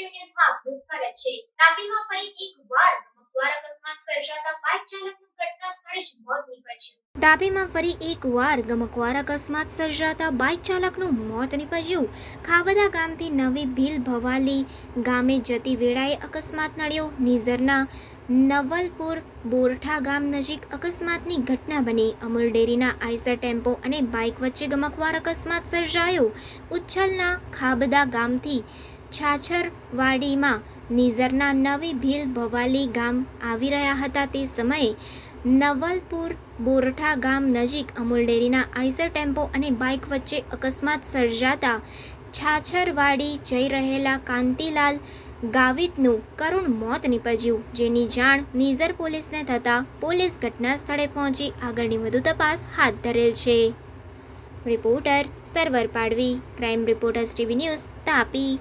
TV ન્યૂઝમાં આપનું સ્વાગત છે। તાપીમાં ફરી એકવાર ગમખ્વાર અકસ્માત સર્જાતા બાઇક ચાલકનું ઘટના સ્થળે જ મોત નીપજ્યું। તાપીમાં ફરી એકવાર ગમખ્વાર અકસ્માત સર્જાતા બાઇક ચાલકનું મોત નીપજ્યું। ખાબદા ગામથી નવી ભીલ ભવાલી ગામે જતી વેળાએ અકસ્માત નડ્યો। નિઝરના નવલપુર બોરઠા ગામ નજીક અકસ્માતની ઘટના બની। અમૂલ ડેરીના આઈસર ટેમ્પો અને બાઇક વચ્ચે ગમખ્વાર અકસ્માત સર્જાયો। ઉચ્છલના ખાબદા ગામથી છાછરવાડીમાં નિઝરના નવી ભીલ ભવાલી ગામ આવી રહ્યા હતા તે સમયે નવલપુર બોરઠા ગામ નજીક અમૂલ ડેરીના આઈસર ટેમ્પો અને બાઇક વચ્ચે અકસ્માત સર્જાતા છાછરવાડી જઈ રહેલા કાંતિલાલ ગાવિતનું કરુણ મોત નીપજ્યું, જેની જાણ નિઝર પોલીસને થતાં પોલીસ ઘટના સ્થળે પહોંચી આગળની વધુ તપાસ હાથ ધરેલ છે। રિપોર્ટર સરવર પાડવી, crime reporters TV news, Tapi.